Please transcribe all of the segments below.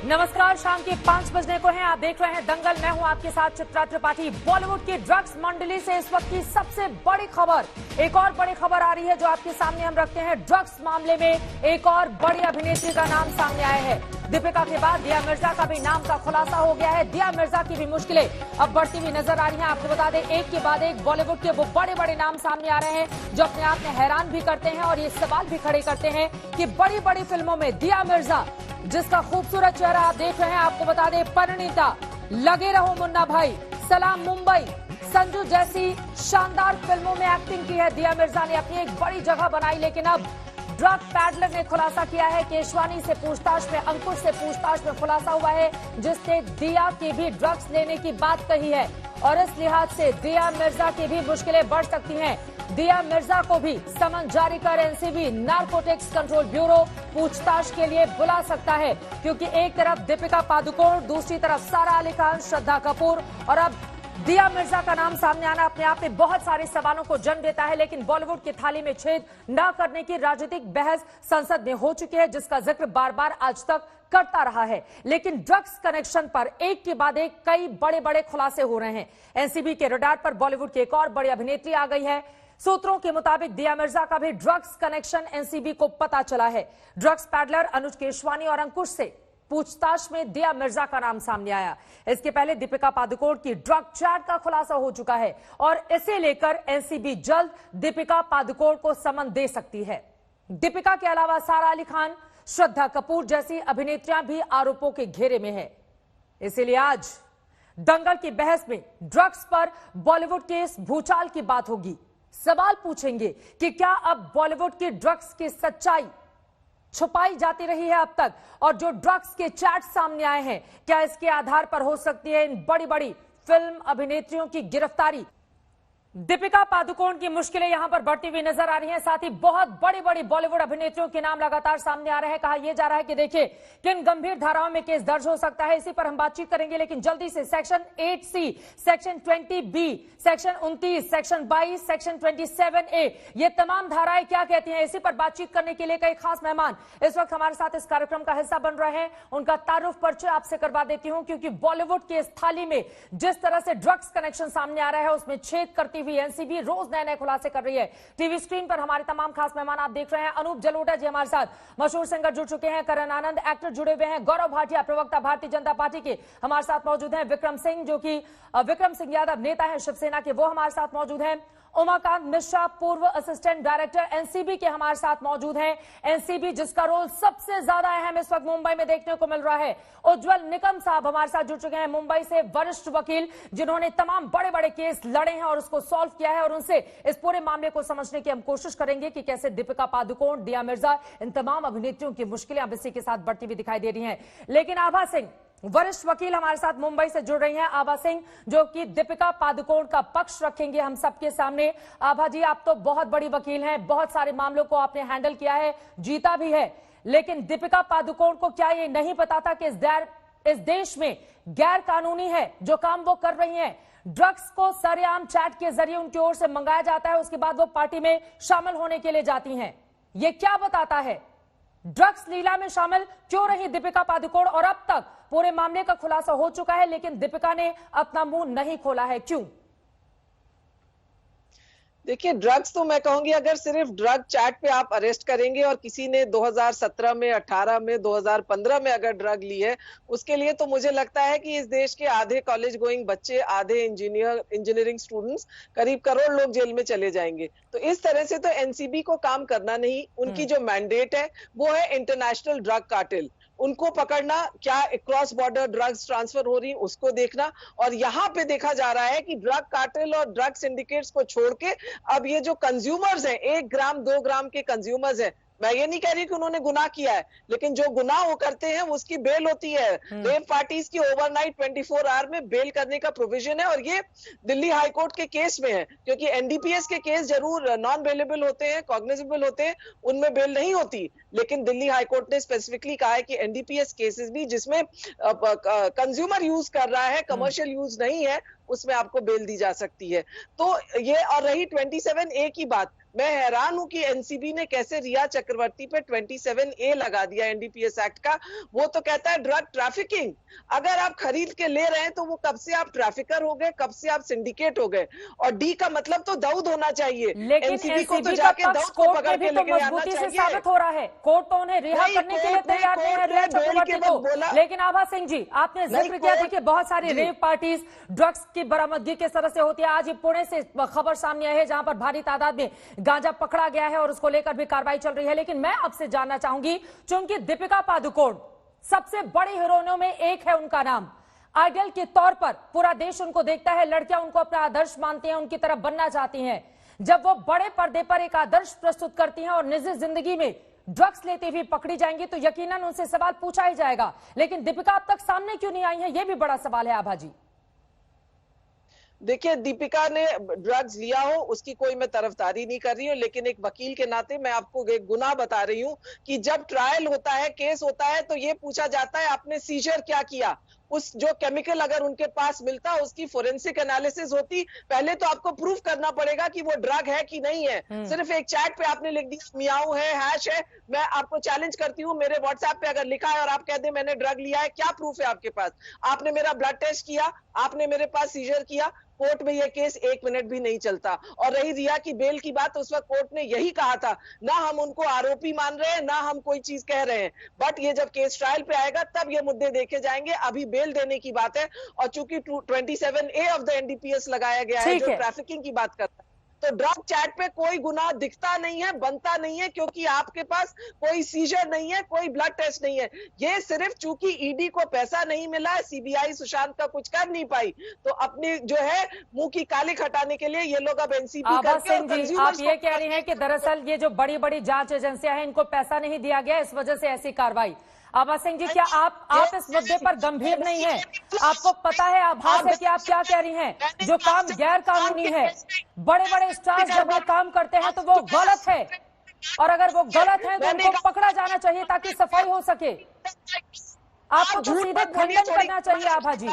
नमस्कार, शाम के 5 बजने को हैं। आप देख रहे हैं दंगल। मैं हूं आपके साथ चित्रा त्रिपाठी। बॉलीवुड की ड्रग्स मंडली से इस वक्त की सबसे बड़ी खबर, एक और बड़ी खबर आ रही है जो आपके सामने हम रखते हैं। ड्रग्स मामले में एक और बड़ी अभिनेत्री का नाम सामने आया है। दीपिका के बाद दिया मिर्जा का भी नाम का खुलासा हो गया है। दिया मिर्जा की भी मुश्किलें अब बढ़ती हुई नजर आ रही हैं। आपको बता दें, एक के बाद एक बॉलीवुड के वो बड़े बड़े नाम सामने आ रहे हैं जो अपने आप में हैरान भी करते हैं और ये सवाल भी खड़े करते हैं कि बड़ी बड़ी फिल्मों में दिया मिर्जा, जिसका खूबसूरत चेहरा आप देख रहे हैं, आपको बता दें परिणीता, लगे रहो मुन्ना भाई, सलाम मुंबई, संजू जैसी शानदार फिल्मों में एक्टिंग की है दिया मिर्जा ने, अपनी एक बड़ी जगह बनाई। लेकिन अब ड्रग पैडलर ने खुलासा किया है। केशवानी से पूछताछ में, अंकुश से पूछताछ में खुलासा हुआ है जिसने दिया की भी ड्रग्स लेने की बात कही है और इस लिहाज से दिया मिर्जा की भी मुश्किलें बढ़ सकती हैं। दिया मिर्जा को भी समन जारी कर एनसीबी नारकोटिक्स कंट्रोल ब्यूरो पूछताछ के लिए बुला सकता है, क्योंकि एक तरफ दीपिका पादुकोण, दूसरी तरफ सारा अली खान, श्रद्धा कपूर और अब दिया मिर्जा का नाम सामने आना अपने आप में बहुत सारे सवालों को जन्म देता है। लेकिन बॉलीवुड की थाली में छेद न करने की राजनीतिक बहस संसद में हो चुकी है, जिसका जिक्र बार बार आज तक करता रहा है। लेकिन ड्रग्स कनेक्शन पर एक के बाद एक कई बड़े बड़े खुलासे हो रहे हैं। एनसीबी के रडार पर बॉलीवुड की एक और बड़ी अभिनेत्री आ गई है। सूत्रों के मुताबिक दिया मिर्जा का भी ड्रग्स कनेक्शन एनसीबी को पता चला है। ड्रग्स पैडलर अनुज केशवानी और अंकुश से पूछताछ में दिया मिर्जा का नाम सामने आया। इसके पहले दीपिका पादुकोण की ड्रग चैट का खुलासा हो चुका है और इसे लेकर एनसीबी जल्द दीपिका पादुकोण को समन दे सकती है। दीपिका के अलावा सारा अली खान, श्रद्धा कपूर जैसी अभिनेत्रियां भी आरोपों के घेरे में है। इसीलिए आज दंगल की बहस में ड्रग्स पर बॉलीवुड के इस भूचाल की बात होगी। सवाल पूछेंगे कि क्या अब बॉलीवुड की ड्रग्स की सच्चाई छुपाई जाती रही है अब तक, और जो ड्रग्स के चैट सामने आए हैं, क्या इसके आधार पर हो सकती है इन बड़ी बड़ी फिल्म अभिनेत्रियों की गिरफ्तारी। दीपिका पादुकोण की मुश्किलें यहां पर बढ़ती हुई नजर आ रही हैं। साथ ही बहुत बड़ी बड़ी बॉलीवुड अभिनेत्रियों के नाम लगातार सामने आ रहे हैं। कहा यह जा रहा है कि देखिए किन गंभीर धाराओं में केस दर्ज हो सकता है, इसी पर हम बातचीत करेंगे। लेकिन जल्दी से section 8C, section 20B, section 29, section 22, section 27A, ये तमाम धाराएं क्या कहती हैं, इसी पर बातचीत करने के लिए कई खास मेहमान इस वक्त हमारे साथ इस कार्यक्रम का हिस्सा बन रहे हैं। उनका तारुफ परिचय आपसे करवा देती हूं, क्योंकि बॉलीवुड की इस थाली में जिस तरह से ड्रग्स कनेक्शन सामने आ रहा है उसमें छेद करती एनसीबी रोज नए नए खुलासे कर रही है। टीवी स्क्रीन पर हमारे तमाम खास मेहमान आप देख रहे हैं। अनूप जलोटा जी हमारे साथ, मशहूर सिंगर जुड़ चुके हैं। करण आनंद एक्टर जुड़े हुए हैं। गौरव भाटिया प्रवक्ता भारतीय जनता पार्टी के हमारे साथ मौजूद हैं। विक्रम सिंह, जो कि विक्रम सिंह यादव नेता है शिवसेना के, वो हमारे साथ मौजूद हैं। उमाकांत मिश्रा पूर्व असिस्टेंट डायरेक्टर एनसीबी के हमारे साथ मौजूद हैं। एनसीबी जिसका रोल सबसे ज्यादा अहम इस वक्त मुंबई में देखने को मिल रहा है। उज्जवल निकम साहब हमारे साथ जुड़ चुके हैं, मुंबई से वरिष्ठ वकील, जिन्होंने तमाम बड़े बड़े केस लड़े हैं और उसको सॉल्व किया है, और उनसे इस पूरे मामले को समझने की हम कोशिश करेंगे कि कैसे दीपिका पादुकोण, दिया मिर्जा, इन तमाम अभिनेत्रियों की मुश्किलें अब इसी के साथ बढ़ती हुई दिखाई दे रही हैं। लेकिन आभा सिंह, वरिष्ठ वकील, हमारे साथ मुंबई से जुड़ रही हैं। आभा सिंह, जो कि दीपिका पादुकोण का पक्ष रखेंगे हम सबके सामने। आभा जी, आप तो बहुत बड़ी वकील हैं, बहुत सारे मामलों को आपने हैंडल किया है, जीता भी है। लेकिन दीपिका पादुकोण को क्या ये नहीं पता था कि इस देश में गैर कानूनी है जो काम वो कर रही हैं? ड्रग्स को सरेआम चैट के जरिए उनकी ओर से मंगाया जाता है, उसके बाद वो पार्टी में शामिल होने के लिए जाती हैं। ये क्या बताता है? ड्रग्स लीला में शामिल क्यों रही दीपिका पादुकोण, और अब तक पूरे मामले का खुलासा हो चुका है लेकिन दीपिका ने अपना मुंह नहीं खोला है, क्यों? देखिए, ड्रग्स तो मैं कहूंगी अगर सिर्फ ड्रग चैट पे आप अरेस्ट करेंगे और किसी ने 2017 में, 18 में, 2015 में अगर ड्रग ली है, उसके लिए तो मुझे लगता है कि इस देश के आधे कॉलेज गोइंग बच्चे, आधे इंजीनियरिंग स्टूडेंट्स, करीब करोड़ लोग जेल में चले जाएंगे। तो इस तरह से तो एनसीबी को काम करना नहीं। उनकी जो मैंडेट है वो है इंटरनेशनल ड्रग कार्टेल, उनको पकड़ना, क्या क्रॉस बॉर्डर ड्रग्स ट्रांसफर हो रही उसको देखना। और यहाँ पे देखा जा रहा है कि ड्रग कार्टेल और ड्रग सिंडिकेट्स को छोड़ के अब ये जो कंज्यूमर्स हैं, 1 ग्राम 2 ग्राम के कंज्यूमर्स हैं, मैं ये नहीं कह रही कि उन्होंने गुनाह किया है, लेकिन जो गुनाह वो करते हैं उसकी बेल होती है। रेप पार्टीज की ओवरनाइट 24 आवर में बेल करने का प्रोविजन है, और ये दिल्ली हाईकोर्ट के केस में है, क्योंकि एनडीपीएस के केस जरूर नॉन बेलेबल होते हैं, कॉग्निजेबल होते हैं, उनमें बेल नहीं होती। लेकिन दिल्ली हाईकोर्ट ने स्पेसिफिकली कहा है कि एनडीपीएस केसेस भी जिसमें कंज्यूमर यूज कर रहा है, कमर्शियल यूज नहीं है, उसमें आपको बेल दी जा सकती है। तो ये, और रही 27A की बात, मैं हैरान हूं कि एनसीबी ने कैसे रिया चक्रवर्ती पे 27A लगा दिया एनडीपीएस एक्ट का। वो तो कहता है ड्रग ट्रैफिकिंग। अगर आप खरीद के ले रहे हैं तो वो कब से आप ट्रैफिकर हो गए, कब से आप सिंडिकेट हो गए। और डी का मतलब तो दाऊद होना चाहिए। लेकिन एनसीबी को तो एनसीबी का जाके पक्ष दाऊद को कोर्ट पकड़ में भी के तो लेके आना मजबूती से चाहिए। साबित हो रहा है। कोर्ट तो उन्हें रिहा नहीं, करने के लिए कोर्ट ने- तैयार नहीं है कोर्ट रिया ने बेल चक्रवर्ती के को। वक्त बोला। लेकिन आभा सिंह जी, आपने नहीं, जिक्र किया कोर्ट- देखिए बहुत सारी जी। रेव पार्टीज ड्रग्स की बरामदगी किस तरह से होती है। आज ये पुणे से खबर सामने आई है जहां पर भारी तादाद में गांजा पकड़ा गया है और उसको लेकर भी कार्रवाई चल रही है। लेकिन मैं आपसे जानना चाहूंगी, चूंकि दीपिका पादुकोण सबसे बड़ी हीरोइनों में एक है, उनका नाम आइडल के तौर पर पूरा देश उनको देखता है, लड़कियां उनको अपना आदर्श मानती हैं, उनकी तरफ बनना चाहती हैं। जब वो बड़े पर्दे पर एक आदर्श प्रस्तुत करती हैं और निजी जिंदगी में ड्रग्स लेती हुई पकड़ी जाएंगी तो यकीनन उनसे सवाल पूछा ही जाएगा। लेकिन दीपिका अब तक सामने क्यों नहीं आई है, यह भी बड़ा सवाल है आभा जी। देखिए, दीपिका ने ड्रग्स लिया हो उसकी कोई मैं तरफदारी नहीं कर रही हूँ, लेकिन एक वकील के नाते मैं आपको एक गुनाह बता रही हूँ कि जब ट्रायल होता है, केस होता है, तो ये पूछा जाता है आपने सीजर क्या किया। उस जो केमिकल अगर उनके पास मिलता, उसकी फोरेंसिक एनालिसिस होती। पहले तो आपको प्रूफ करना पड़ेगा कि वो ड्रग है कि नहीं है। सिर्फ एक चैट पे आपने लिख दिया मियाऊ है, हैश है। मैं आपको चैलेंज करती हूँ, मेरे व्हाट्सएप पे अगर लिखा है और आप कह दे मैंने ड्रग लिया है, क्या प्रूफ है आपके पास? आपने मेरा ब्लड टेस्ट किया, आपने मेरे पास सीजर किया, कोर्ट में यह केस 1 मिनट भी नहीं चलता। और रही रिया की बेल की बात, उस वक्त कोर्ट ने यही कहा था, ना हम उनको आरोपी मान रहे हैं, ना हम कोई चीज कह रहे हैं, बट ये जब केस ट्रायल पे आएगा तब ये मुद्दे देखे जाएंगे। अभी बेल देने की बात है। और चूंकि 27A ऑफ द एनडीपीएस लगाया गया है जो ट्रैफिकिंग की बात करता है, तो ड्रग चैट पे कोई गुनाह दिखता नहीं है, बनता नहीं है, क्योंकि आपके पास कोई सीजर नहीं है, कोई ब्लड टेस्ट नहीं है। ये सिर्फ चूंकि ईडी को पैसा नहीं मिला है, सीबीआई सुशांत का कुछ कर नहीं पाई, तो अपनी जो है मुंह की कालिख हटाने के लिए ये लोग अब एनसीबी करके और जी, आप ये कह रही हैं कि दरअसल ये जो बड़ी बड़ी जांच एजेंसियां हैं इनको पैसा नहीं दिया गया, इस वजह से ऐसी कार्रवाई। आभा सिंह जी, क्या आप इस मुद्दे पर गंभीर नहीं हैं? आपको पता है, आभास है कि आप क्या कह रही हैं। जो काम गैर कानूनी है, बड़े बड़े स्टार्स जब ये काम करते हैं तो वो गलत है, और अगर वो गलत है तो उनको पकड़ा जाना चाहिए ताकि सफाई हो सके। आपको तो सीधे खंडन करना चाहिए आभा जी।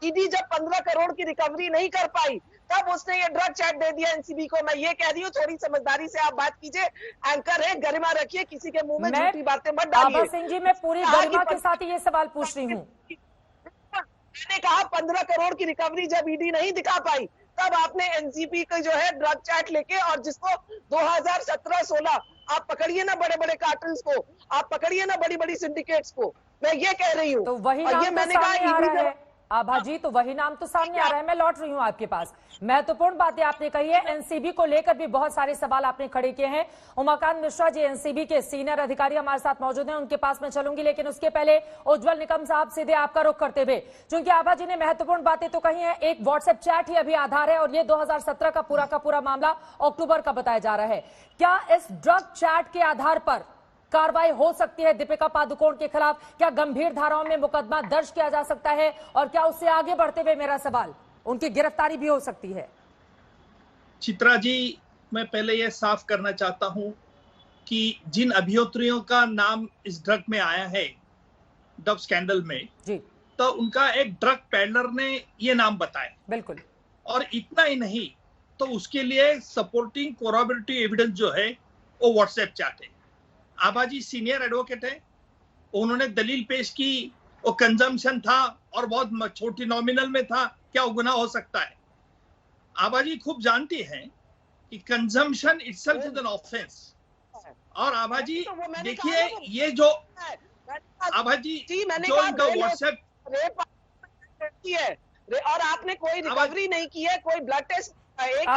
ईडी जब 15 करोड़ की रिकवरी नहीं कर पाई, तब उसने ये ड्रग चैट दे दिया एनसीबी को। मैं ये कह रही हूँ, थोड़ी समझदारी से आप बात कीजिए। एंकर है, गरिमा रखिए, किसी के मुंह में झूठी बातें मत डालिए। आभा सिंह जी, मैं पूरी गरिमा के साथ ही ये सवाल पूछ रही हूँ। मैंने कहा 15 करोड़ की रिकवरी जब ईडी नहीं दिखा पाई, तब आपने एनसीबी का जो है ड्रग चैट लेके, और जिसको 2017-16 आप पकड़िए ना बड़े बड़े कार्टल्स को, आप पकड़िए ना बड़ी बड़ी सिंडिकेट्स को। मैं ये कह रही हूँ, तो वही नाम तो सामने आ रहा है आभा जी, तो वही नाम तो सामने आ रहा है। मैं लौट रही हूँ आपके पास। महत्वपूर्ण बातें आपने कही है। एनसीबी को लेकर भी बहुत सारे सवाल आपने खड़े किए हैं। उमाकांत मिश्रा जी, एनसीबी के सीनियर अधिकारी हमारे साथ मौजूद हैं, उनके पास मैं चलूंगी, लेकिन उसके पहले उज्जवल निकम साहब, सीधे आपका रुख करते हुए, क्योंकि आभा जी ने महत्वपूर्ण बातें तो कही है। एक व्हाट्सएप चैट ही अभी आधार है और ये 2017 का पूरा मामला अक्टूबर का बताया जा रहा है। क्या इस ड्रग चैट के आधार पर कार्रवाई हो सकती है दीपिका पादुकोण के खिलाफ? क्या गंभीर धाराओं में मुकदमा दर्ज किया जा सकता है? और क्या उससे आगे बढ़ते हुए मेरा सवाल, उनकी गिरफ्तारी भी हो सकती है? चित्रा जी, मैं पहले यह साफ करना चाहता हूं कि जिन अभिनेत्रियों का नाम इस ड्रग में आया है, ड्रग स्कैंडल में जी, तो उनका एक ड्रग पैडलर ने ये नाम बताया। बिल्कुल। और इतना ही नहीं, तो उसके लिए सपोर्टिंग कोरॉबरेटिव एविडेंस जो है वो व्हाट्सएप चैट है। आभा जी सीनियर एडवोकेट है, उन्होंने दलील पेश की, वो कंजम्पशन था और बहुत छोटी नॉमिनल में था, क्या वो गुनाह हो सकता है? आभा जी खूब जानती हैं कि consumption itself is an offence. और आभा जी देखिए, ये जो आभा जी जो इनका व्हाट्सएप और आपने कोई रिकवरी नहीं की है, कोई ब्लड टेस्ट, एक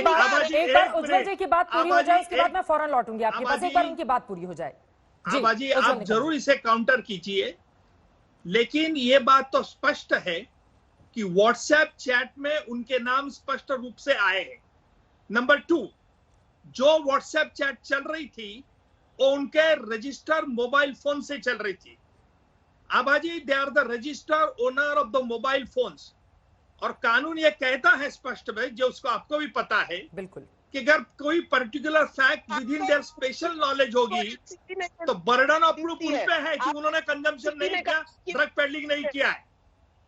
बार उज्जवल जी की बात पूरी हो जाए, उसके बाद मैं फौरन लौटूंगी आपके पास। एक बार उनकी बात पूरी हो जाए। आभा जी, आप जरूर इसे काउंटर कीजिए, लेकिन ये बात तो स्पष्ट है कि व्हाट्सएप चैट में उनके नाम स्पष्ट रूप से आए हैं। नंबर 2, जो व्हाट्सएप चैट चल रही थी वो उनके रजिस्टर मोबाइल फोन से चल रही थी। Abha ji, they are the register owner of the mobile phones, और कानून ये कहता है स्पष्ट में, जो उसको आपको भी पता है बिल्कुल, कि अगर कोई particular fact with in their special knowledge होगी तो बर्डन ऑफ प्रूफ उन पे है कि उन्होंने कंजम्पशन नहीं किया, ड्रग पेडलिंग नहीं किया है।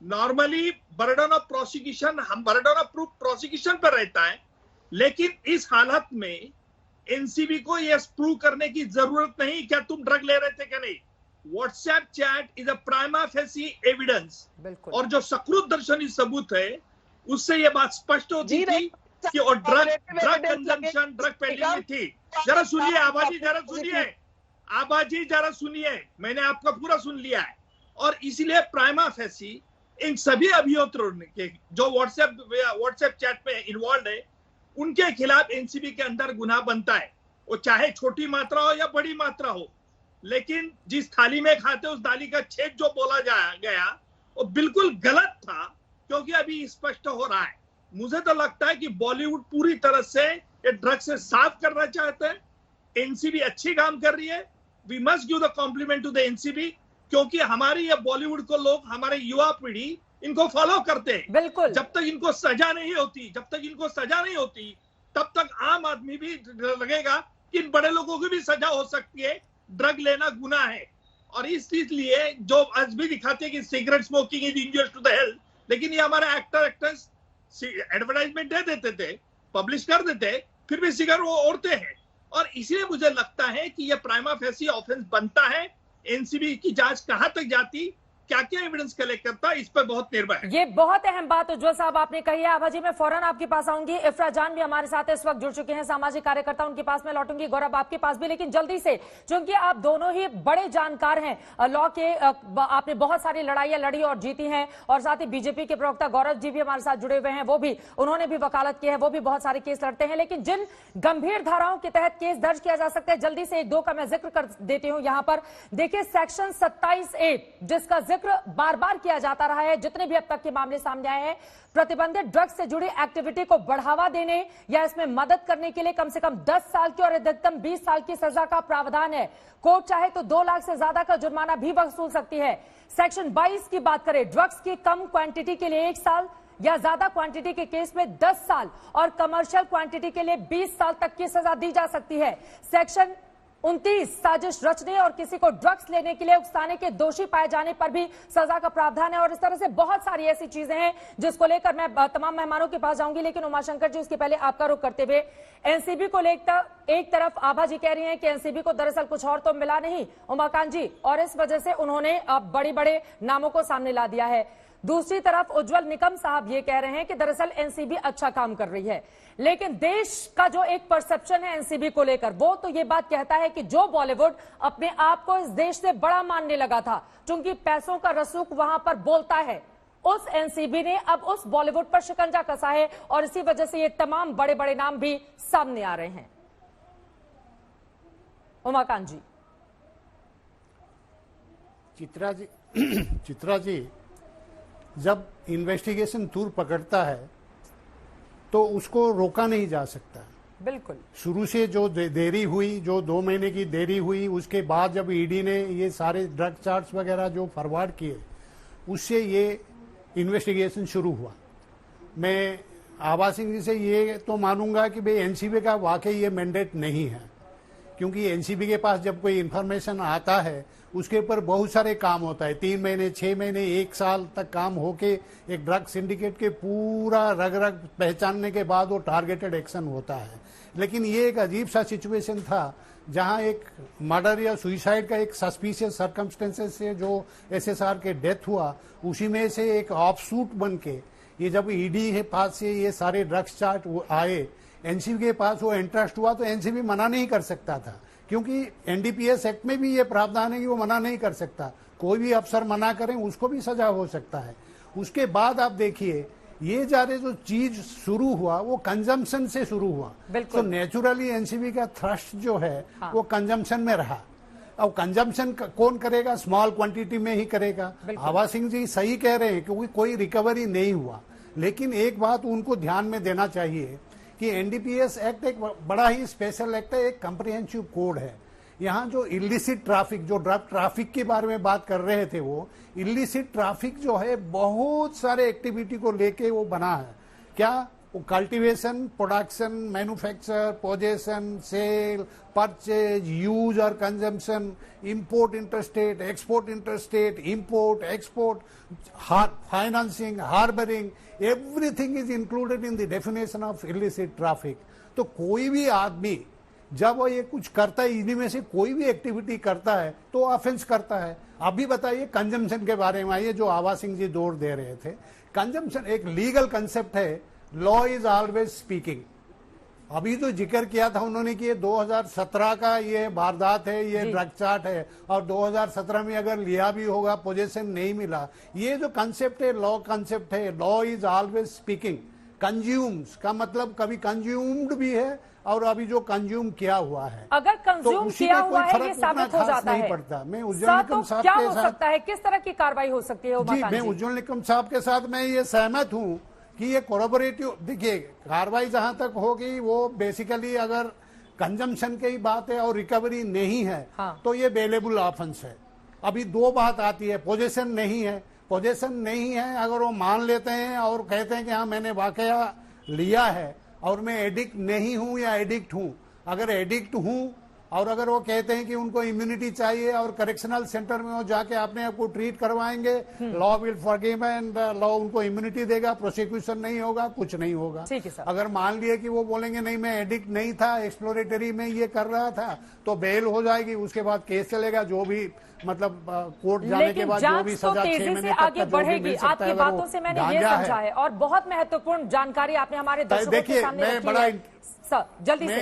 नॉर्मली बर्डन ऑफ प्रोसिक्यूशन, हम बर्डन ऑफ प्रूफ प्रोसिक्यूशन पर रहता है, लेकिन इस हालत में एनसीबी को यह प्रूव करने की जरूरत नहीं क्या तुम ड्रग ले रहे थे क्या नहीं। WhatsApp chat is a prima facie evidence, और जो सकृत दर्शनी सबूत है उससे यह बात स्पष्ट होती थी कि और ड्रग कंजम्पशन, ड्रग पेडिंग में थी। जरा सुनिए आबाजी, जरा सुनिए, मैंने आपका पूरा सुन लिया है। और इसीलिए प्राइमा फेसी इन सभी अभियुक्तों के जो व्हाट्सएप चैट में इन्वॉल्व है उनके खिलाफ एनसीबी के अंदर गुनाह बनता है, वो चाहे छोटी मात्रा हो या बड़ी मात्रा हो। लेकिन जिस थाली में खाते उस दाली का छेद जो बोला गया वो बिल्कुल गलत था, क्योंकि अभी स्पष्ट हो रहा है। मुझे तो लगता है कि बॉलीवुड पूरी तरह से ये ड्रग से साफ करना चाहते हैं। एनसीबी अच्छी काम कर रही है, we must give the compliment to the NCB, क्योंकि हमारी ये बॉलीवुड को लोग, हमारे युवा पीढ़ी इनको फॉलो करते हैं। बिल्कुल, जब तक इनको सजा नहीं होती तब तक आम आदमी भी लगेगा कि इन बड़े लोगों की भी सजा हो सकती है, ड्रग लेना गुनाह है। और इसलिए जो आज भी दिखाते हैं कि cigarette smoking is injurious to the health, लेकिन ये हमारे एक्टर्स एडवर्टाइजमेंट दे देते थे, पब्लिश कर देते, फिर भी सिगरेट वो ओढ़ते हैं। और इसलिए मुझे लगता है कि यह प्राइमा फेसी ऑफेंस बनता है। एनसीबी की जांच कहां तक जाती, क्या क्या एविडेंस कलेक्ट करता, इस पर बहुत निर्भर है। ये बहुत अहम बात उज्जवल साहब आपने कही है। आभा जी, मैं फौरन आपके पास आऊंगी। इफ्रा जान भी हमारे साथ इस वक्त जुड़ चुके हैं, सामाजिक कार्यकर्ता, उनके पास मैं लौटूंगी। गौरव आपके पास भी, लेकिन जल्दी से, क्योंकि आप दोनों ही बड़े जानकार हैं लॉ के, आपने बहुत सारी लड़ाइयां लड़ी और जीती हैं, और साथ ही बीजेपी के प्रवक्ता गौरव जी भी हमारे साथ जुड़े हुए हैं, उन्होंने भी वकालत की है, वो भी बहुत सारे केस लड़ते हैं। लेकिन जिन गंभीर धाराओं के तहत केस दर्ज किया जा सकता है, जल्दी से एक दो का मैं जिक्र कर देती हूं। यहां पर देखिए, सेक्शन 27A, जिसका जिक्र बार बार किया जाता रहा है, जितने भी अब तक के मामले सामने आए हैं, प्रतिबंधित ड्रग्स से जुड़ी एक्टिविटी को बढ़ावा देने या इसमें मदद करने के लिए कम से कम 10 साल की और अधिकतम 20 साल की सजा का प्रावधान है। कोर्ट चाहे तो 2 लाख से ज्यादा का जुर्माना भी वसूल सकती है। सेक्शन 22 की बात करें, ड्रग्स की कम क्वांटिटी के लिए 1 साल या ज्यादा क्वांटिटी के केस में 10 साल और कमर्शियल क्वांटिटी के लिए 20 साल तक की सजा दी जा सकती है। सेक्शन 29, साजिश रचने और किसी को ड्रग्स लेने के लिए उकसाने के दोषी पाए जाने पर भी सजा का प्रावधान है। और इस तरह से बहुत सारी ऐसी चीजें हैं जिसको लेकर मैं तमाम मेहमानों के पास जाऊंगी, लेकिन उमाशंकर जी, उसके पहले आपका रुख करते हुए, एनसीबी को लेकर एक तरफ आभा जी कह रही हैं कि एनसीबी को दरअसल कुछ और तो मिला नहीं, उमाकांत जी, और इस वजह से उन्होंने बड़े बड़े नामों को सामने ला दिया है। दूसरी तरफ उज्जवल निकम साहब ये कह रहे हैं कि दरअसल एनसीबी अच्छा काम कर रही है, लेकिन देश का जो एक परसेप्शन है एनसीबी को लेकर, वो तो ये बात कहता है कि जो बॉलीवुड अपने आप को इस देश से बड़ा मानने लगा था, क्योंकि पैसों का रसूख वहां पर बोलता है, उस एनसीबी ने अब उस बॉलीवुड पर शिकंजा कसा है, और इसी वजह से ये तमाम बड़े बड़े नाम भी सामने आ रहे हैं। उमाकांत जी। चित्रा जी, जब इन्वेस्टिगेशन तूर पकड़ता है तो उसको रोका नहीं जा सकता। बिल्कुल, शुरू से जो देरी हुई, जो 2 महीने की देरी हुई, उसके बाद जब ईडी ने ये सारे ड्रग चार्ट्स वगैरह जो फॉरवर्ड किए, उससे ये इन्वेस्टिगेशन शुरू हुआ। मैं आभा सिंह जी से ये तो मानूंगा कि भाई एनसीबी का वाकई ये मैंडेट नहीं है, क्योंकि एनसीबी के पास जब कोई इंफॉर्मेशन आता है उसके ऊपर बहुत सारे काम होता है। 3 महीने, 6 महीने, 1 साल तक काम होके एक ड्रग सिंडिकेट के पूरा रग रग पहचानने के बाद वो टारगेटेड एक्शन होता है। लेकिन ये एक अजीब सा सिचुएशन था जहां एक मर्डर या सुइसाइड का एक सस्पिशियस सर्कमस्टेंसेस से जो एसएसआर के डेथ हुआ, उसी में से एक ऑफशूट बन के ये जब ईडी के पास से ये सारे ड्रग्स चार्ट आए, एनसीबी के पास वो इंटरेस्ट हुआ, तो एनसीबी मना नहीं कर सकता था, क्योंकि एनडीपीएस एक्ट में भी ये प्रावधान है कि वो मना नहीं कर सकता। कोई भी अफसर मना करें उसको भी सजा हो सकता है। उसके बाद आप देखिए, ये जारे जो चीज शुरू हुआ वो कंजम्पशन से शुरू हुआ, तो नेचुरली एनसीबी का थ्रस्ट जो है वो कंजम्पशन में रहा। अब कंजम्पशन कौन करेगा? स्मॉल क्वांटिटी में ही करेगा। आभा सिंह जी सही कह रहे हैं, क्योंकि कोई रिकवरी नहीं हुआ। लेकिन एक बात उनको ध्यान में देना चाहिए कि एनडीपीएस एक्ट एक बड़ा ही स्पेशल एक्ट है, एक कम्प्रिहेंसिव कोड है। यहाँ जो इलिसिट ट्रैफिक, जो ड्रग ट्रैफिक के बारे में बात कर रहे थे, वो इलिसिट ट्रैफिक जो है बहुत सारे एक्टिविटी को लेके वो बना है। क्या cultivation, production, manufacture, possession, sale, purchase, use और consumption, import interstate, export interstate, import, export, financing, harbouring, everything is included in the definition of illicit traffic. तो कोई भी आदमी जब वो ये कुछ करता है, इन्हीं में से कोई भी एक्टिविटी करता है तो ऑफेंस करता है। अभी बताइए कंजम्पशन के बारे में, आइए जो आवा सिंह जी जोर दे रहे थे। कंजम्पशन एक लीगल कंसेप्ट है, लॉ इज ऑलवेज स्पीकिंग। अभी तो जिक्र किया था उन्होंने कि ये 2017 का ये वारदात है, ये ड्रग चार्ट है, और 2017 में अगर लिया भी होगा, पोजीशन नहीं मिला। ये जो कंसेप्ट है, लॉ कंसेप्ट है, law is always speaking. Consumes का मतलब कभी कंज्यूम्ड भी है और अभी जो कंज्यूम किया हुआ है, अगर कंज्यूम किया हुआ है ये साबित हो जाता है, पड़ता। मैं उज्ज्वल निकम साहब क्या के हो साथ, सकता है, किस तरह की कार्रवाई हो सकती है? जी मैं उज्ज्वल निकम साहब के साथ मैं ये सहमत हूं कि ये कोलैबोरेटिव, देखिए कार्रवाई जहां तक होगी वो बेसिकली अगर कंजम्पशन की बात है और रिकवरी नहीं है, हाँ। तो ये बेलेबल ऑफेंस है। अभी दो बात आती है, पोजेशन नहीं है। पोजेशन नहीं है अगर वो मान लेते हैं और कहते हैं कि हाँ मैंने वाकया लिया है और मैं एडिक्ट नहीं हूं या एडिक्ट हूं, अगर एडिक्ट हूं और अगर वो कहते हैं कि उनको इम्यूनिटी चाहिए और करेक्शनल सेंटर में वो जाके अपने आप को ट्रीट करवाएंगे, law will forgive and law उनको इम्यूनिटी देगा, प्रोसिक्यूशन नहीं होगा, कुछ नहीं होगा। ठीक है सर। अगर मान लिए कि वो बोलेंगे नहीं मैं एडिक्ट नहीं था, एक्सप्लोरेटरी में ये कर रहा था, तो बेल हो जाएगी, उसके बाद केस चलेगा, जो भी मतलब कोर्ट जाने के बाद जो भी सजा 6 महीने तक आगे बढ़ेगी। आपकी बातों से मैंने ये समझा है और बहुत महत्वपूर्ण जानकारी आपने हमारे दर्शकों के सामने रखी है। सर जल्दी से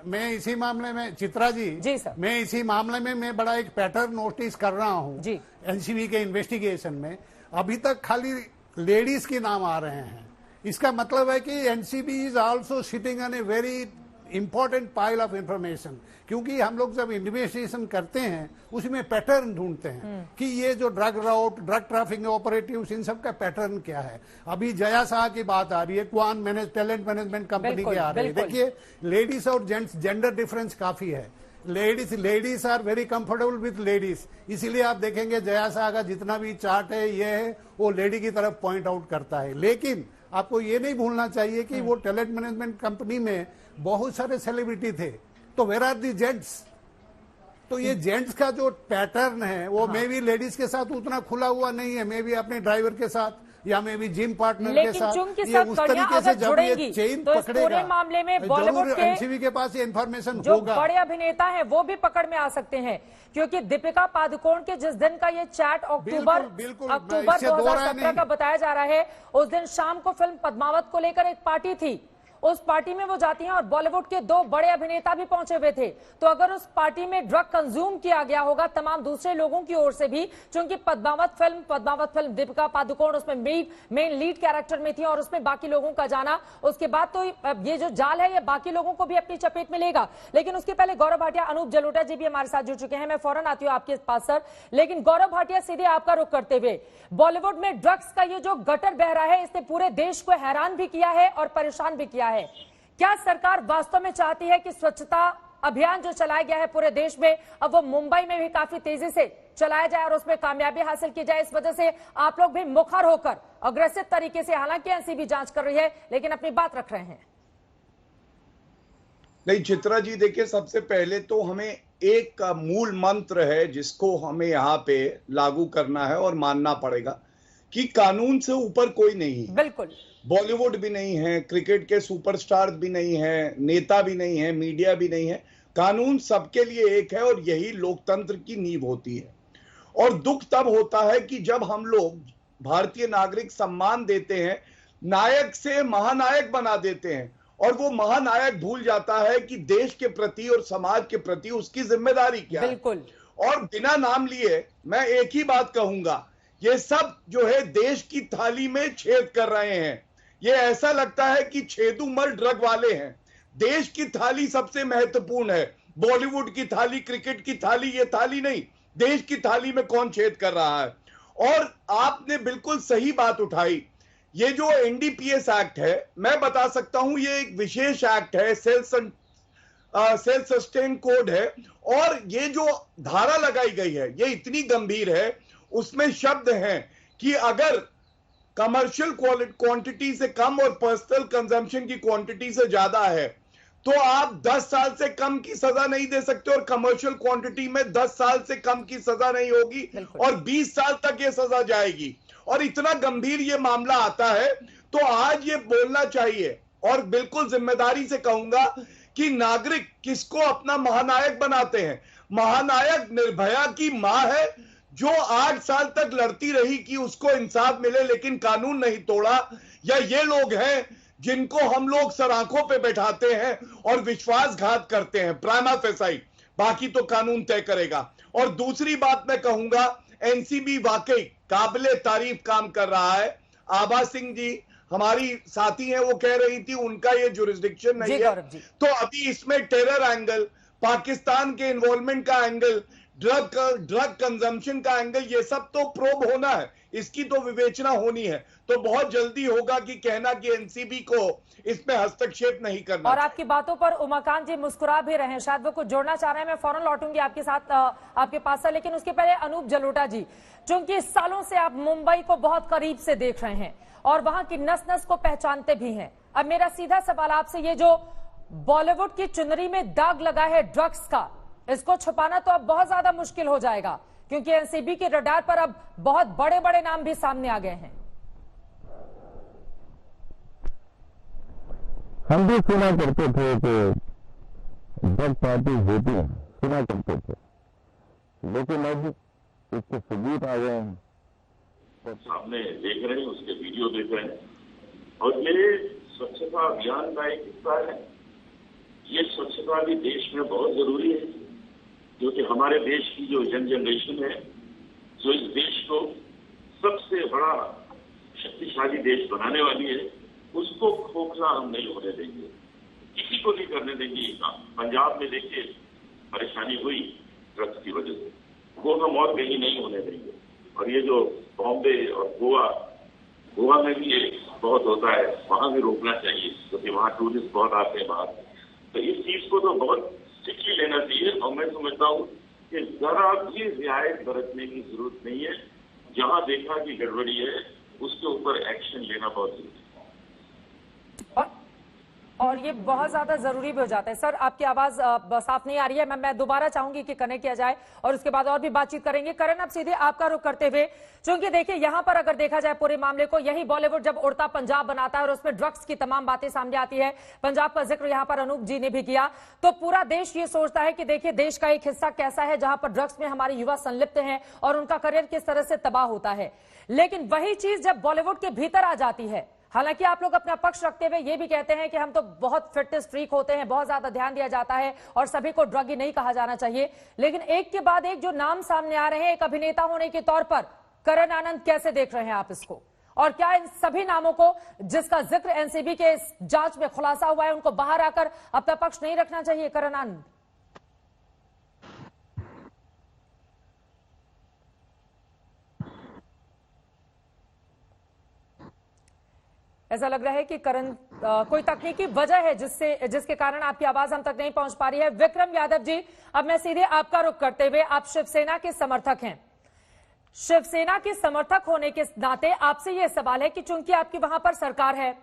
मैं इसी मामले में चित्रा जी सर, मैं इसी मामले में मैं बड़ा एक पैटर्न नोटिस कर रहा हूं जी एनसीबी के इन्वेस्टिगेशन में। अभी तक खाली लेडीज के नाम आ रहे हैं। इसका मतलब है कि NCB is also sitting on a very important pile of information, क्योंकि हम लोग जब इन्वेस्टिगेशन करते हैं उसमें पैटर्न ढूंढते हैं कि ये जो ड्रग राउट, ड्रग ट्रैफिकिंग ऑपरेटिव्स, इन सब का पैटर्न क्या है। अभी जया शाह की बात आ रही है, क्वान टैलेंट मैनेजमेंट कंपनी के आ रही है। देखिए लेडीज और जेंट्स जेंडर डिफरेंस काफी है। Ladies are very comfortable with ladies, इसीलिए आप देखेंगे जया शाह का जितना भी चार्ट है ये है वो लेडी की तरफ पॉइंट आउट करता है। लेकिन आपको ये नहीं भूलना चाहिए कि वो टैलेंट मैनेजमेंट कंपनी में बहुत सारे सेलिब्रिटी थे, तो वेयर आर दी जेंट्स? तो ये जेंट्स का जो पैटर्न है वो मे भी लेडीज के साथ उतना खुला हुआ नहीं है, मे भी अपने ड्राइवर के साथ या मे भी जिम पार्टनर के साथ, ये उस तरीके से जब ये चेन तो पकड़ेगा, मामले में बॉलीवुड के एनसीबी के पास ये इन्फॉर्मेशन जो होगा। बड़े अभिनेता हैं वो भी पकड़ में आ सकते हैं, क्योंकि दीपिका पादुकोण के जिस दिन का ये चैट अक्टूबर 2017 का बताया जा रहा है, उस दिन शाम को फिल्म पद्मावत को लेकर एक पार्टी थी। उस पार्टी में वो जाती हैं और बॉलीवुड के 2 बड़े अभिनेता भी पहुंचे हुए थे। तो अगर उस पार्टी में ड्रग कंज्यूम किया गया होगा तमाम दूसरे लोगों की ओर से भी, क्योंकि पद्मावत फिल्म दीपिका पादुकोण उसमें मेन लीड कैरेक्टर में थी और उसमें बाकी लोगों का जाना, उसके बाद तो ये जो जाल है ये बाकी लोगों को भी अपनी चपेट में लेगा। लेकिन उसके पहले गौरव भाटिया, अनूप जलोटा जी भी हमारे साथ जुड़ चुके हैं। मैं फौरन आती हूँ आपके पास सर, लेकिन गौरव भाटिया सीधे आपका रुख करते हुए, बॉलीवुड में ड्रग्स का ये जो गटर बह रहा है इसने पूरे देश को हैरान भी किया है और परेशान भी किया है। क्या सरकार वास्तव में चाहती है कि स्वच्छता अभियान जो चलाया गया है पूरे देश में, अब वो मुंबई में भी काफी तेजी से चलाया जाए और उसमें कामयाबी हासिल की जाए? इस वजह से आप लोग भी मुखर होकर अग्रेसिव तरीके से, हालांकि एनसीबी जांच कर रही है लेकिन अपनी बात रख रहे हैं। नहीं चित्रा जी, देखिए सबसे पहले तो हमें एक का मूल मंत्र है जिसको हमें यहाँ पे लागू करना है और मानना पड़ेगा कि कानून से ऊपर कोई नहीं है। बिल्कुल। बॉलीवुड भी नहीं है, क्रिकेट के सुपरस्टार भी नहीं है, नेता भी नहीं है, मीडिया भी नहीं है। कानून सबके लिए एक है और यही लोकतंत्र की नींव होती है। और दुख तब होता है कि जब हम लोग भारतीय नागरिक सम्मान देते हैं, नायक से महानायक बना देते हैं और वो महानायक भूल जाता है कि देश के प्रति और समाज के प्रति उसकी जिम्मेदारी क्या है। बिल्कुल। और बिना नाम लिए मैं एक ही बात कहूंगा, ये सब जो है देश की थाली में छेद कर रहे हैं। ये ऐसा लगता है कि छेदूमल ड्रग वाले हैं। देश की थाली सबसे महत्वपूर्ण है। बॉलीवुड की थाली, क्रिकेट की थाली, ये थाली नहीं, देश की थाली में कौन छेद कर रहा है। और आपने बिल्कुल सही बात उठाई, ये जो एनडीपीएस एक्ट है, मैं बता सकता हूं ये एक विशेष एक्ट है, सेल्फ सस्टेन कोड है। और ये जो धारा लगाई गई है ये इतनी गंभीर है, उसमें शब्द हैं कि अगर कमर्शियल क्वांटिटी से कम और पर्सनल कंजम्पशन की क्वांटिटी से ज्यादा है, तो आप 10 साल से कम की सजा नहीं दे सकते और कमर्शियल क्वांटिटी में 10 साल से कम की सजा नहीं होगी और 20 साल तक ये सजा जाएगी। और इतना गंभीर ये मामला आता है तो आज ये बोलना चाहिए और बिल्कुल जिम्मेदारी से कहूंगा कि नागरिक किसको अपना महानायक बनाते हैं। महानायक निर्भया की मां है जो 8 साल तक लड़ती रही कि उसको इंसाफ मिले लेकिन कानून नहीं तोड़ा, या ये लोग हैं जिनको हम लोग सराखों पे बैठाते हैं और विश्वासघात करते हैं प्राइमा फेसाई, बाकी तो कानून तय करेगा। और दूसरी बात मैं कहूंगा, एनसीबी वाकई काबिले तारीफ काम कर रहा है। आभा सिंह जी हमारी साथी हैं, वो कह रही थी उनका ये जुरिस्डिक्शन नहीं है, तो अभी इसमें टेरर एंगल, पाकिस्तान के इन्वॉल्वमेंट का एंगल, ड्रग कंजम्पशन का एंगल, ये सब तो प्रोब होना है, इसकी तो विवेचना होनी है। तो बहुत जल्दी होगा कि कहना कि एनसीबी को इसमें हस्तक्षेप नहीं करना। और आपकी बातों पर उमाकांत जी मुस्कुरा भी रहे हैं, शायद वो कुछ जोड़ना चाह रहे हैं। मैं फौरन लौटूंगी आपके साथ, आपके पास से, लेकिन उसके पहले अनूप जलोटा जी, चूंकि सालों से आप मुंबई को बहुत करीब से देख रहे हैं और वहां की नस नस को पहचानते भी हैं, अब मेरा सीधा सवाल आपसे, ये जो बॉलीवुड की चुनरी में दाग लगा है ड्रग्स का, इसको छुपाना तो अब बहुत ज्यादा मुश्किल हो जाएगा क्योंकि एनसीबी के रडार पर अब बहुत बड़े बड़े नाम भी सामने आ गए हैं। हम भी सुना करते थे कि ड्रग पार्टी होती है, सुना करते थे, लेकिन अब इसके सबूत आ गए हैं, तो सामने देख रहे हैं, उसके वीडियो देख रहे हैं। और ये स्वच्छता अभियान का एक हिस्सा है। ये स्वच्छता भी देश में बहुत जरूरी है क्योंकि हमारे देश की जो यंग जनरेशन है, जो इस देश को सबसे बड़ा शक्तिशाली देश बनाने वाली है, उसको खोखला हम नहीं होने देंगे, किसी को नहीं करने देंगे ये काम। पंजाब में देखिए परेशानी हुई ड्रग्स की वजह से, वो हम और कहीं नहीं होने देंगे। और ये जो बॉम्बे और गोवा में भी ये बहुत होता है, वहां भी रोकना चाहिए क्योंकि वहां टूरिस्ट बहुत आते हैं बाहर। तो इस चीज को तो बहुत स्ट्रिक्टली लेना चाहिए और मैं समझता हूँ कि जरा भी रियायत बरतने की जरूरत नहीं है। जहां देखा कि गड़बड़ी है उसके ऊपर एक्शन लेना बहुत जरूरी है और ये बहुत ज्यादा जरूरी भी हो जाता है। सर आपकी आवाज साफ नहीं आ रही है, मैं दोबारा चाहूंगी कि कनेक्ट किया जाए और उसके बाद और भी बातचीत करेंगे। करण, अब सीधे आपका रुख करते हुए, क्योंकि देखिए यहां पर अगर देखा जाए पूरे मामले को, यही बॉलीवुड जब उड़ता पंजाब बनाता है और उसमें ड्रग्स की तमाम बातें सामने आती है, पंजाब का जिक्र यहां पर अनूप जी ने भी किया, तो पूरा देश ये सोचता है कि देखिए देश का एक हिस्सा कैसा है जहां पर ड्रग्स में हमारे युवा संलिप्त हैं और उनका करियर किस तरह से तबाह होता है। लेकिन वही चीज जब बॉलीवुड के भीतर आ जाती है, हालांकि आप लोग अपना पक्ष रखते हुए ये भी कहते हैं कि हम तो बहुत फिटनेस फ्रीक होते हैं, बहुत ज्यादा ध्यान दिया जाता है और सभी को ड्रगी नहीं कहा जाना चाहिए, लेकिन एक के बाद एक जो नाम सामने आ रहे हैं एक अभिनेता होने के तौर पर, करण आनंद कैसे देख रहे हैं आप इसको? और क्या इन सभी नामों को जिसका जिक्र एनसीबी के इस जांच में खुलासा हुआ है उनको बाहर आकर अपना पक्ष नहीं रखना चाहिए? करण आनंद, ऐसा लग रहा है कि करण कोई तकनीकी वजह है जिसके कारण आपकी आवाज हम तक नहीं पहुंच पा रही है। विक्रम यादव जी, अब मैं सीधे आपका रुख करते हुए, आप शिवसेना के समर्थक हैं, शिवसेना के समर्थक होने के नाते आपसे यह सवाल है कि चूंकि आपकी वहां पर सरकार है,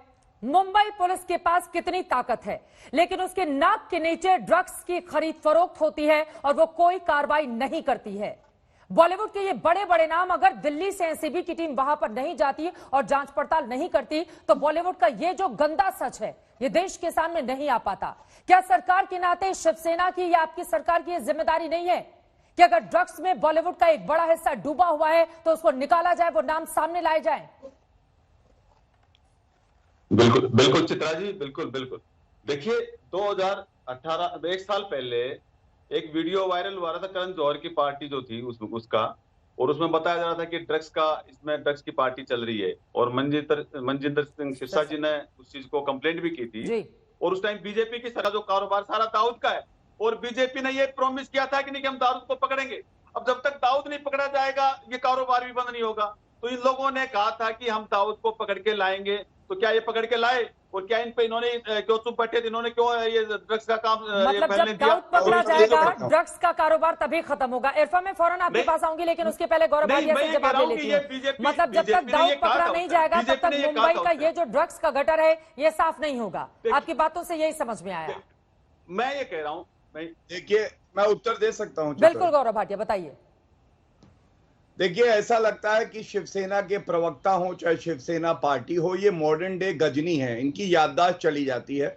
मुंबई पुलिस के पास कितनी ताकत है, लेकिन उसके नाक के नीचे ड्रग्स की खरीद फरोख्त होती है और वो कोई कार्रवाई नहीं करती है। बॉलीवुड के ये बड़े बड़े नाम अगर दिल्ली से एनसीबी की टीम वहां पर नहीं जाती और जांच पड़ताल नहीं करती तो बॉलीवुड का ये जो गंदा सच है ये देश के सामने नहीं आ पाता। क्या सरकार के नाते शिवसेना की या आपकी सरकार की ये जिम्मेदारी नहीं है कि अगर ड्रग्स में बॉलीवुड का एक बड़ा हिस्सा डूबा हुआ है तो उसको निकाला जाए, वो नाम सामने लाए जाए? बिल्कुल बिल्कुल चित्रा जी, बिल्कुल बिल्कुल। देखिए 2018 एक साल पहले एक वीडियो वायरल हुआ रहा था करण जौहर की पार्टी जो थी उसका, और उसमें बताया जा रहा था कि इसमें ड्रग्स की पार्टी चल रही है और मनजिंदर सिंह सिरसा जी ने उस चीज को कंप्लेंट भी की थी। और उस टाइम बीजेपी की सरकार, जो कारोबार सारा दाऊद का है, और बीजेपी ने ये प्रॉमिस किया था कि नहीं कि हम दाऊद को पकड़ेंगे। अब जब तक दाऊद नहीं पकड़ा जाएगा ये कारोबार भी बंद नहीं होगा। तो इन लोगों ने कहा था कि हम दाऊद को पकड़ के लाएंगे, तो क्या ये पकड़ के लाए? और क्या इन पे इन्होंने क्यों चुप बैठे थे, इन्होंने क्यों ये ड्रग्स का काम मतलब जब दाऊद पकड़ा जाएगा ड्रग्स का कारोबार तभी खत्म होगा। इरफा मैं फौरन आपके पास आऊंगी, लेकिन उसके पहले गौरव भाटिया से जवाब ले लेती हूं। मतलब जब तक दाऊद पकड़ा नहीं जाएगा तब तक मुंबई का ये जो ड्रग्स का गटर है ये साफ नहीं होगा। आपकी बातों से यही समझ में आया। मैं ये कह रहा हूं, देखिए मैं उत्तर दे सकता हूं। बिल्कुल गौरव भाटिया बताइए। देखिए ऐसा लगता है कि शिवसेना के प्रवक्ता हो चाहे शिवसेना पार्टी हो, ये मॉडर्न डे गजनी है, इनकी याददाश्त चली जाती है।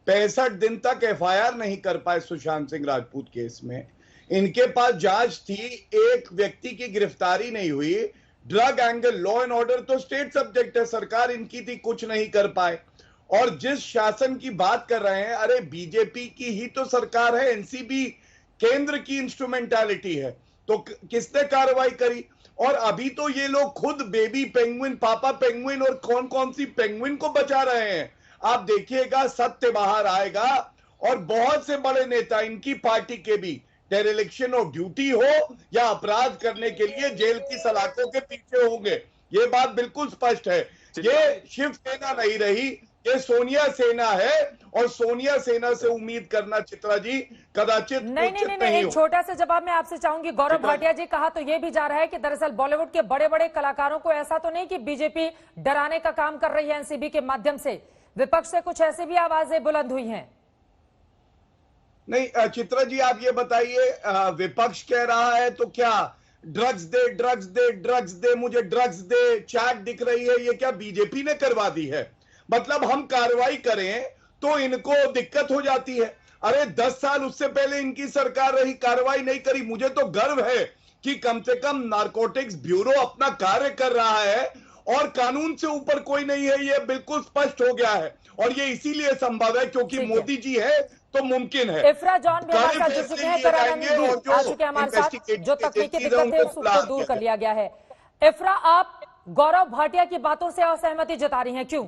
65 दिन तक एफआईआर नहीं कर पाए सुशांत सिंह राजपूत केस में। इनके पास जांच थी, एक व्यक्ति की गिरफ्तारी नहीं हुई। Drug angle, law and order तो स्टेट सब्जेक्ट है, सरकार इनकी थी, कुछ नहीं कर पाए। और जिस शासन की बात कर रहे हैं, अरे बीजेपी की ही तो सरकार है, एनसीबी केंद्र की इंस्ट्रूमेंटालिटी है, तो किसने कार्रवाई करी? और अभी तो ये लोग खुद बेबी पेंगुइन, पापा पेंगुइन और कौन कौन सी पेंगुइन को बचा रहे हैं। आप देखिएगा सत्य बाहर आएगा और बहुत से बड़े नेता इनकी पार्टी के भी डेरेलिक्शन ऑफ ड्यूटी हो या अपराध करने के लिए जेल की सलाखों के पीछे होंगे। ये बात बिल्कुल स्पष्ट है। ये शिवसेना नहीं रही, ये सोनिया सेना है और सोनिया सेना से उम्मीद करना चित्रा जी कदाचित नहीं। एक छोटा सा जवाब मैं आपसे चाहूंगी गौरव भाटिया जी। कहा तो ये भी जा रहा है कि दरअसल बॉलीवुड के बड़े बड़े कलाकारों को ऐसा तो नहीं कि बीजेपी डराने का काम कर रही है एनसीबी के माध्यम से, विपक्ष से कुछ ऐसी भी आवाजें बुलंद हुई हैं। नहीं चित्रा जी आप ये बताइए, विपक्ष कह रहा है तो क्या drugs they drugs they drugs they, मुझे ड्रग्स दे, चैट दिख रही है, ये क्या बीजेपी ने करवा दी है? मतलब हम कार्रवाई करें तो इनको दिक्कत हो जाती है। अरे 10 साल उससे पहले इनकी सरकार रही, कार्रवाई नहीं करी। मुझे तो गर्व है कि कम से कम नारकोटिक्स ब्यूरो अपना कार्य कर रहा है और कानून से ऊपर कोई नहीं है, ये बिल्कुल स्पष्ट हो गया है। और ये इसीलिए संभव है क्योंकि मोदी जी है तो मुमकिन है। इफ्रा जॉन भी हमारे साथ जुड़ चुके हैं, आ चुके हैं हमारे साथ। जो तकनीकी दिक्कत है उसको दूर कर लिया गया है। इफ्रा आप गौरव भाटिया की बातों से असहमति जता रही हैं, क्यों?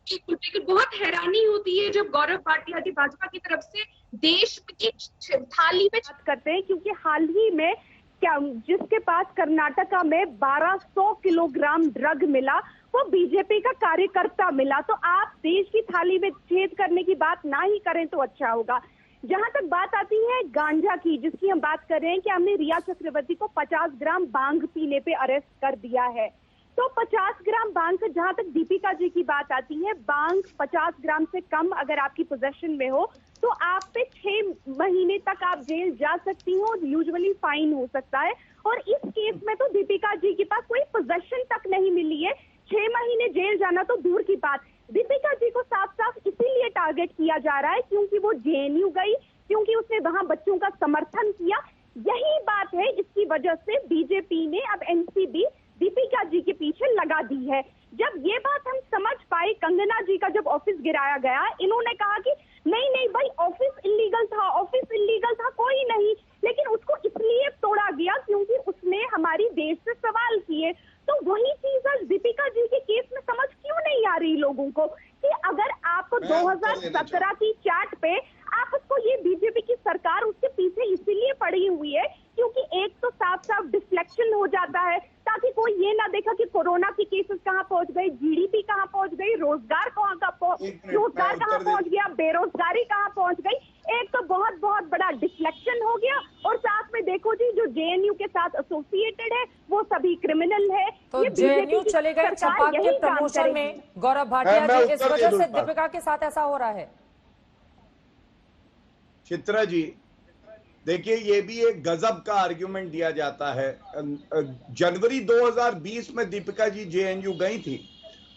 बहुत हैरानी होती है जब गौरव भाटिया जी भाजपा की तरफ से देश की थाली में बात करते हैं, क्योंकि हाल ही में क्या जिसके पास कर्नाटका में 1200 किलोग्राम ड्रग मिला वो बीजेपी का कार्यकर्ता मिला। तो आप देश की थाली में छेद करने की बात ना ही करें तो अच्छा होगा। जहां तक बात आती है गांजा की, जिसकी हम बात कर रहे हैं कि हमने रिया चक्रवर्ती को 50 ग्राम बांग पीने पे अरेस्ट कर दिया है, तो 50 ग्राम बांग से, जहां तक दीपिका जी की बात आती है, बांग 50 ग्राम से कम अगर आपकी पोजेशन में हो तो आप पे 6 महीने तक आप जेल जा सकती हो, यूजुअली फाइन हो सकता है। और इस केस में तो दीपिका जी के पास कोई पोजेशन तक नहीं मिली है, 6 महीने जेल जाना तो दूर की बात। दीपिका जी को साफ साफ इसीलिए टारगेट किया जा रहा है क्योंकि वो जेएनयू गई, क्योंकि उसने वहां बच्चों का समर्थन किया। यही बात है, इसकी वजह से बीजेपी ने अब एनसीबी दीपिका जी के पीछे लगा दी है। जब ये बात हम समझ पाए, कंगना जी का जब ऑफिस गिराया गया, इन्होंने कहा कि नहीं भाई ऑफिस इलीगल था, कोई नहीं, लेकिन उसको इसलिए तोड़ा गया क्योंकि उसने हमारी देश से सवाल किए। तो वही चीज आज दीपिका जी के केस में समझ क्यों नहीं आ रही लोगों को कि अगर आप 2017 की चैट पे आप उसको, ये बीजेपी की सरकार उसके पीछे इसीलिए पड़ी हुई है क्योंकि एक तो साफ साफ डिफ्लेक्शन हो जाता है ताकि कोई ये ना देखा कि कोरोना की केसेस कहां पहुंच गई, जीडीपी कहां पहुंच गई, रोजगार कहां पहुंच गया, बेरोजगारी कहां पहुंच गई। एक तो बहुत बड़ा डिफ्लेक्शन हो गया और साथ में देखो जी जो जेएनयू के साथ एसोसिएटेड है वो सभी क्रिमिनल है। तो जेएनयू चले गए छपाक के प्रमोशन में गौरव भाटिया जी, इस वजह से दीपिका के साथ ऐसा हो रहा है। चित्रा जी देखिए, ये भी एक गजब का आर्ग्यूमेंट दिया जाता है। जनवरी 2020 में दीपिका जी जेएनयू गई थी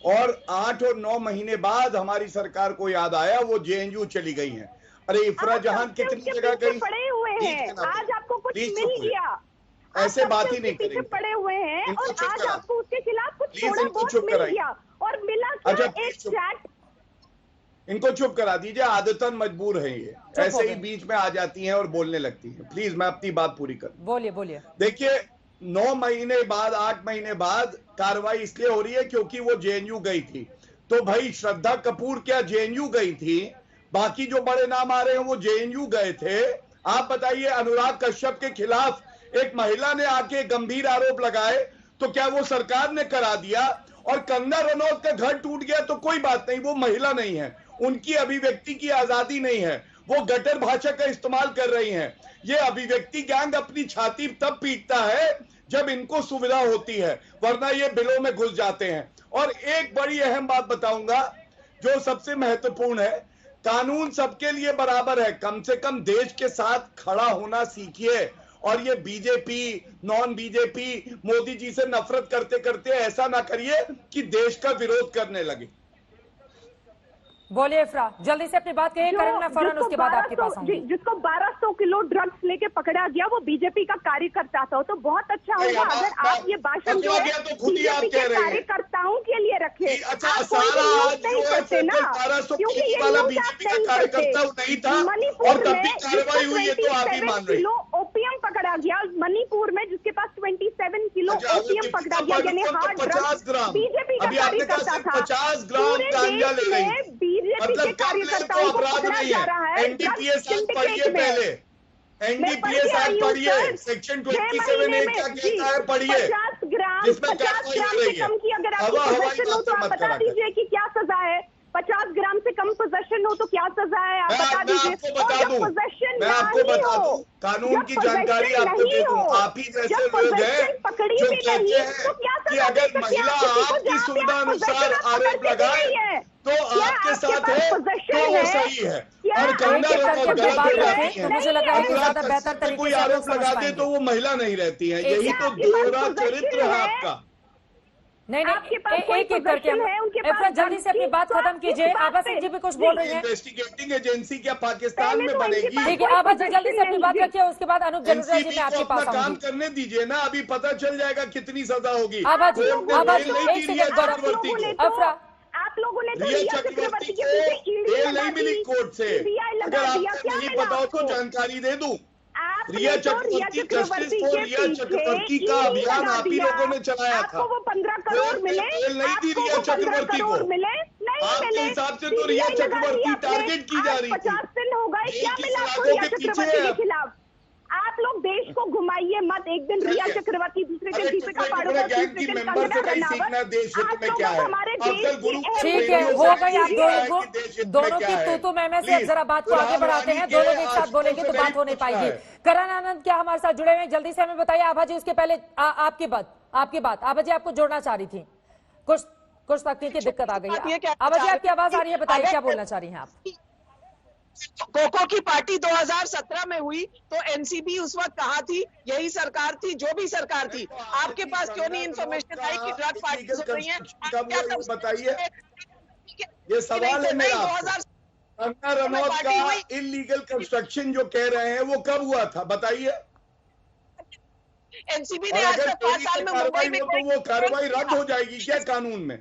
और 8 और 9 महीने बाद हमारी सरकार को याद आया वो जेएनयू चली गई हैं। अरे इफ्रा जहां कितनी जगह गई, पड़े हुए हैं, आज आपको कुछ मिल गया, ऐसे बात ही नहीं करेंगे, पड़े हुए हैं और आज आपको उसके खिलाफ कुछ थोड़ा बहुत मिल गया और मिला एक चैट। इनको चुप करा दीजिए, आदतन मजबूर है ये, ऐसे ही बीच में आ जाती हैं और बोलने लगती हैं। प्लीज मैं अपनी बात पूरी करूं। बोलिए। देखिए 9 महीने बाद 8 महीने बाद कार्रवाई इसलिए हो रही है क्योंकि वो जेएनयू गई थी। तो भाई श्रद्धा कपूर क्या जेएनयू गई थी? बाकी जो बड़े नाम आ रहे हैं वो जेएनयू गए थे। आप बताइए, अनुराग कश्यप के खिलाफ एक महिला ने आके गंभीर आरोप लगाए तो क्या वो सरकार ने करा दिया? और कंगना रनौत का घर टूट गया तो कोई बात नहीं, वो महिला नहीं है, उनकी अभिव्यक्ति की आजादी नहीं है, वो गटर भाषा का इस्तेमाल कर रही हैं। ये अभिव्यक्ति गैंग अपनी छाती तब पीटता है जब इनको सुविधा होती है, वरना ये बिलों में घुस जाते हैं। और एक बड़ी अहम बात बताऊंगा जो सबसे महत्वपूर्ण है, कानून सबके लिए बराबर है। कम से कम देश के साथ खड़ा होना सीखिए। और ये BJP, non BJP, Modi ji से नफरत करते करते ऐसा ना करिए कि देश का विरोध करने लगे। बोलिए इफ्रा, जल्दी से अपनी बात कहिए, करें मैं फौरन उसके बाद आपके पास आऊंगी। जिसको 1200 किलो ड्रग्स लेके पकड़ा गया वो बीजेपी का कार्यकर्ता था, तो बहुत अच्छा होगा अगर आप ये भाषण जो है बीजेपी के कार्यकर्ताओं के लिए रखें। अच्छा, सारा नहीं करते ना, क्योंकि ये बीजेपी का कार्यकर्ता नहीं था और तब भी कार्रवाई हुई है, तो आप ही मान रहे हैं। ओपीएम पकड़ा गया मणिपुर में, जिसके पास 27 किलो ओपीएम पकड़ा गया, यानी हार्ड ड्रग्स। बीजेपी का कार्यकर्ता था। 50 ग्राम गांजा ले रही, मतलब कम लेने को अपराध नहीं है। एनडीपीएस एक्ट पढ़िए, पहले एनडीपीएस एक्ट पढ़िए, सेक्शन 27A क्या कहता है पढ़िए, 50 ग्राम जिसमें कार्रवाई हो रही है। अगर आप बता दीजिए कि क्या सजा है। 50 ग्राम से कम पोजेशन हो तो क्या सजा है, आप बता दीजिए। मैं आपको बता दूं, कानून की जानकारी आपको दे दूं। आप ही जैसे लोग हैं जो कहते हैं कि अगर महिला आपकी सुविधा अनुसार आरोप लगाए तो आपके साथ है तो वो सही है, और कंगना रनौत गलत हो जाती है। मुझे लगा है कि ज्यादा बेहतर तरीके कोई से आरोप लगा दे तो वो महिला नहीं रहती है। यही तो दोहरा चरित्र है आपका। नहीं, एक एक करके इफ्रा जल्दी से अपनी बात खत्म कीजिए। आभा सिंह जी भी कुछ बोल रही हैं। इन्वेस्टिगेटिंग एजेंसी क्या पाकिस्तान में बनेगी? ठीक है, आभा जी जल्दी से अपनी बात रखिए, उसके बाद अनूप जलोटा जी मैं आपके पास काम करने दीजिए ना, अभी पता चल जाएगा कितनी सजा होगी। आभा जी एक सेकंड, अफरा, आप लोगों ने रिया चक्रवर्ती को बेल नहीं मिली कोर्ट से, अगर आपको नहीं पता हो तो जानकारी दे दूं। रिया चक्रवर्ती, जस्टिस फॉर रिया चक्रवर्ती का अभियान आप ही लोगों ने चलाया था। वो 15 करोड़ मिले, बेल नहीं दी रिया चक्रवर्ती को। आपके हिसाब से तो रिया चक्रवर्ती टारगेट की जा रही थी। 50 दिन हो गए, क्या मिला आपको रिया चक्रवर्ती के खिलाफ? आप लोग देश को घुमाइए मत। एक दिन रिया चक्रवर्ती, दूसरे दिन दीपिका पादुकोण, तीसरे दिन कंगना रनौत। ठीक है, हो गई आप दोनों की तू मैं से। अब जरा बात को आगे बढ़ाते हैं, दोनों एक साथ बोलेंगे तो बात हो नहीं पाएगी। करण आनंद क्या हमारे साथ जुड़े हुए हैं? जल्दी से हमें बताइए। आभा जी उसके पहले आपकी बात आभा जी आपको जोड़ना चाह रही थी, कुछ तकनीकी दिक्कत आ गई। आभा जी आपकी आवाज आ रही है, बताइए क्या बोलना चाह रही हैं आप? कोको की पार्टी 2017 में हुई तो एनसीबी उस वक्त कहाँ थी? यही सरकार थी, जो भी सरकार थी। आपके पास क्यों नहीं इन्फॉर्मेशन आई कि ड्रग पार्टी हो रही है? बताइए, ये सवाल है मेरा। कंगना रनौत का इलीगल कंस्ट्रक्शन जो कह रहे हैं वो कब हुआ था बताइए। एनसीबी ने आज तक 5 साल में मुंबई में तो वो कार्रवाई रद्द हो जाएगी क्या कानून में?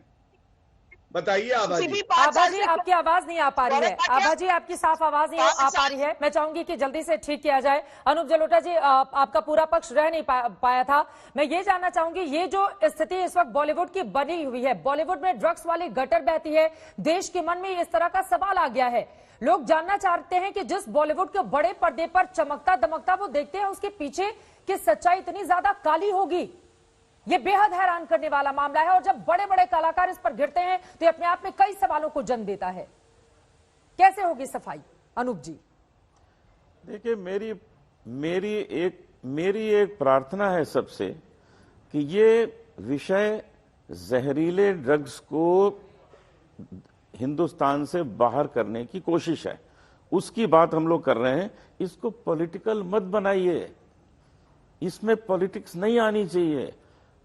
बताइए आभा जी। आभा जी आपकी आवाज नहीं आ पा रही है। आभा जी आपकी साफ आवाज नहीं आ पा रही है। मैं चाहूंगी कि जल्दी से ठीक किया जाए। अनूप जलोटा जी आपका पूरा पक्ष रह नहीं पाया था। मैं ये जानना चाहूंगी, ये जो स्थिति इस वक्त बॉलीवुड की बनी हुई है, बॉलीवुड में ड्रग्स वाली गटर बहती है, देश के मन में इस तरह का सवाल आ गया है। लोग जानना चाहते हैं कि जिस बॉलीवुड के बड़े पर्दे पर चमकता दमकता वो देखते हैं, उसके पीछे की सच्चाई इतनी ज्यादा काली होगी। ये बेहद हैरान करने वाला मामला है, और जब बड़े बड़े कलाकार इस पर गिरते हैं तो ये अपने आप में कई सवालों को जन्म देता है। कैसे होगी सफाई, अनूप जी? देखिए, मेरी एक प्रार्थना है सबसे कि ये विषय जहरीले ड्रग्स को हिंदुस्तान से बाहर करने की कोशिश है, उसकी बात हम लोग कर रहे हैं। इसको पॉलिटिकल मत बनाइए, इसमें पॉलिटिक्स नहीं आनी चाहिए।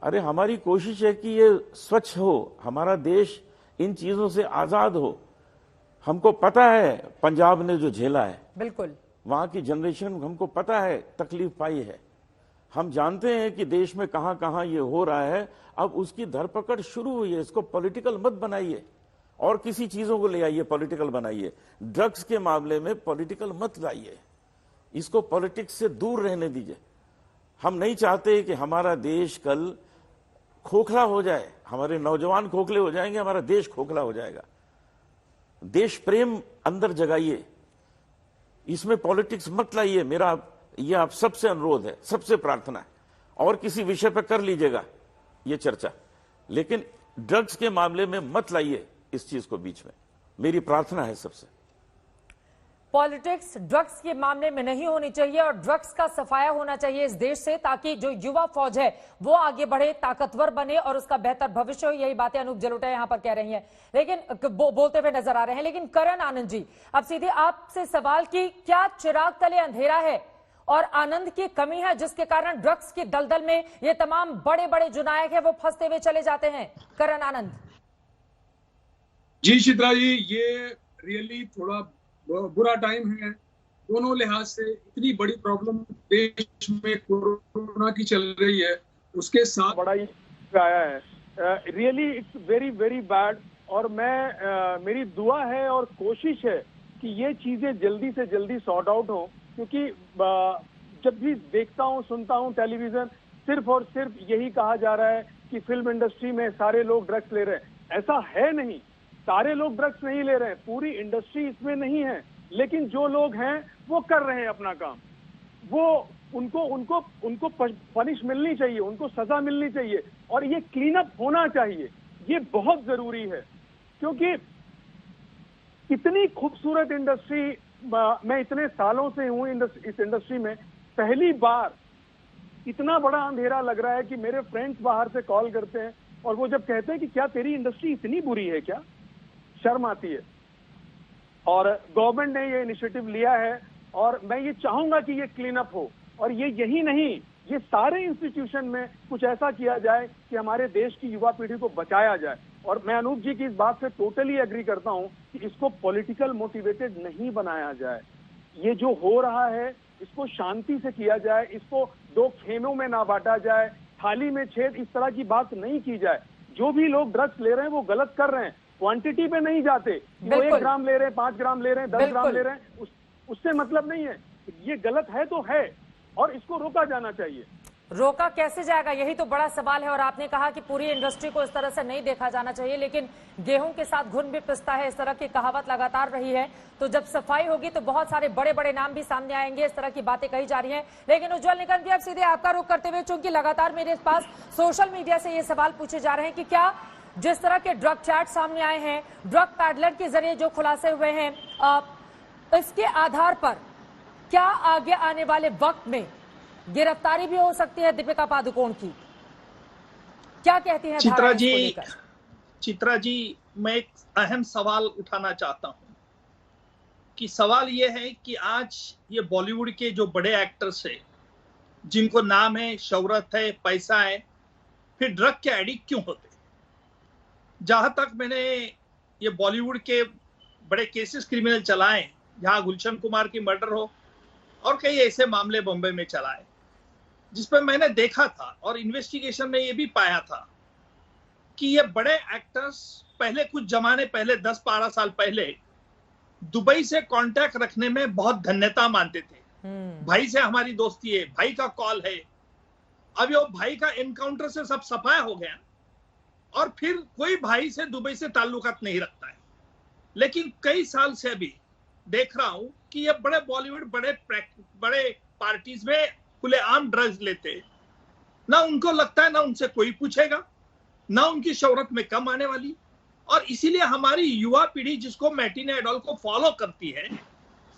अरे हमारी कोशिश है कि ये स्वच्छ हो, हमारा देश इन चीजों से आजाद हो। हमको पता है पंजाब ने जो झेला है, बिल्कुल वहां की जनरेशन हमको पता है तकलीफ पाई है। हम जानते हैं कि देश में कहां कहां ये हो रहा है। अब उसकी धरपकड़ शुरू हुई है। इसको पॉलिटिकल मत बनाइए और किसी चीजों को ले आइए, पॉलिटिकल बनाइए। ड्रग्स के मामले में पॉलिटिकल मत लाइए, इसको पॉलिटिक्स से दूर रहने दीजिए। हम नहीं चाहते कि हमारा देश कल खोखला हो जाए, हमारे नौजवान खोखले हो जाएंगे, हमारा देश खोखला हो जाएगा। देश प्रेम अंदर जगाइए, इसमें पॉलिटिक्स मत लाइए। मेरा ये आप सबसे अनुरोध है, सबसे प्रार्थना है। और किसी विषय पर कर लीजिएगा, ये चर्चा, लेकिन ड्रग्स के मामले में मत लाइए इस चीज को बीच में, मेरी प्रार्थना है सबसे। पॉलिटिक्स ड्रग्स के मामले में नहीं होनी चाहिए और ड्रग्स का सफाया होना चाहिए इस देश से, ताकि जो युवा फौज है वो आगे बढ़े, ताकतवर बने और उसका बेहतर भविष्य हो। यही बातें अनूप जलोटा यहां पर कह रही हैं, लेकिन बोलते हुए नजर आ रहे हैं। लेकिन करण आनंद जी, अब सीधे आपसे सवाल की क्या चिराग तले अंधेरा है और आनंद की कमी है जिसके कारण ड्रग्स की दलदल में ये तमाम बड़े बड़े जो नायक है वो फंसते हुए चले जाते हैं? करण आनंद जी। चित्रा जी, ये रियली थोड़ा बुरा टाइम है दोनों लिहाज से। इतनी बड़ी प्रॉब्लम देश में कोरोना की चल रही है, उसके साथ बड़ा ही आया है। Really it's very very bad. और मेरी दुआ है और कोशिश है कि ये चीजें जल्दी से जल्दी सॉर्ट आउट हो, क्योंकि जब भी देखता हूँ सुनता हूँ टेलीविजन, सिर्फ और सिर्फ यही कहा जा रहा है कि फिल्म इंडस्ट्री में सारे लोग ड्रग्स ले रहे हैं। ऐसा है नहीं, सारे लोग ड्रग्स नहीं ले रहे हैं, पूरी इंडस्ट्री इसमें नहीं है, लेकिन जो लोग हैं वो कर रहे हैं अपना काम। वो उनको पनिश मिलनी चाहिए, उनको सजा मिलनी चाहिए और ये क्लीन अप होना चाहिए। ये बहुत जरूरी है, क्योंकि इतनी खूबसूरत इंडस्ट्री, मैं इतने सालों से हूं इस इंडस्ट्री में, पहली बार इतना बड़ा अंधेरा लग रहा है कि मेरे फ्रेंड्स बाहर से कॉल करते हैं और वो जब कहते हैं कि क्या तेरी इंडस्ट्री इतनी बुरी है क्या, शर्म आती है। और गवर्नमेंट ने ये इनिशिएटिव लिया है और मैं ये चाहूंगा कि ये क्लीन अप हो। और ये यही नहीं, ये सारे इंस्टीट्यूशन में कुछ ऐसा किया जाए कि हमारे देश की युवा पीढ़ी को बचाया जाए। और मैं अनूप जी की इस बात से टोटली एग्री करता हूं कि इसको पॉलिटिकल मोटिवेटेड नहीं बनाया जाए। ये जो हो रहा है इसको शांति से किया जाए, इसको दो खेमों में ना बांटा जाए, थाली में छेद, इस तरह की बात नहीं की जाए। जो भी लोग ड्रग्स ले रहे हैं वो गलत कर रहे हैं, क्वांटिटी पे नहीं जाते। वो 1 ग्राम ले रहे हैं, 5 ग्राम ले रहे हैं, 10 ग्राम ले रहे हैं, उससे मतलब नहीं है। ये गलत है तो है और इसको रोका जाना चाहिए। रोका कैसे जाएगा, यही तो बड़ा सवाल है। और आपने कहा कि पूरी इंडस्ट्री को इस तरह से नहीं देखा जाना चाहिए, लेकिन गेहूं के साथ घुन भी पिसता है, इस तरह की कहावत लगातार रही है। तो जब सफाई होगी तो बहुत सारे बड़े बड़े नाम भी सामने आएंगे, इस तरह की बातें कही जा रही हैं। लेकिन उज्जवल निकम जी, अब सीधे आपका रुख करते हुए, चूंकि लगातार मेरे पास सोशल मीडिया से ये सवाल पूछे जा रहे हैं कि क्या जिस तरह के ड्रग चैट सामने आए हैं, ड्रग पैडलर के जरिए जो खुलासे हुए हैं, इसके आधार पर क्या आगे आने वाले वक्त में गिरफ्तारी भी हो सकती है दीपिका पादुकोण की? क्या कहती हैं चित्रा जी, मैं एक अहम सवाल उठाना चाहता हूं कि सवाल यह है कि आज ये बॉलीवुड के जो बड़े एक्टर्स हैं, जिनको नाम है, शोहरत है, पैसा है, फिर ड्रग के एडिक्ट क्यों होते? जहां तक मैंने ये बॉलीवुड के बड़े केसेस क्रिमिनल चलाए, जहां गुलशन कुमार की मर्डर हो और कई ऐसे मामले बॉम्बे में चलाए, जिस पर मैंने देखा था और इन्वेस्टिगेशन में ये भी पाया था कि ये बड़े एक्टर्स पहले कुछ जमाने पहले 10-12 साल पहले दुबई से कांटेक्ट रखने में बहुत धन्यता मानते थे। भाई से हमारी दोस्ती है, भाई का कॉल है। अब ये भाई का एनकाउंटर से सब सफाया हो गया और फिर कोई भाई से दुबई से ताल्लुकात नहीं रखता है। लेकिन कई साल से अभी देख रहा हूं कि ये बड़े बॉलीवुड बड़े पार्टीज में खुलेआम ड्रग्स लेते, ना उनको लगता है, ना उनसे कोई पूछेगा, ना उनकी शोहरत में कम आने वाली। और इसीलिए हमारी युवा पीढ़ी जिसको मैटिन आइडल को फॉलो करती है,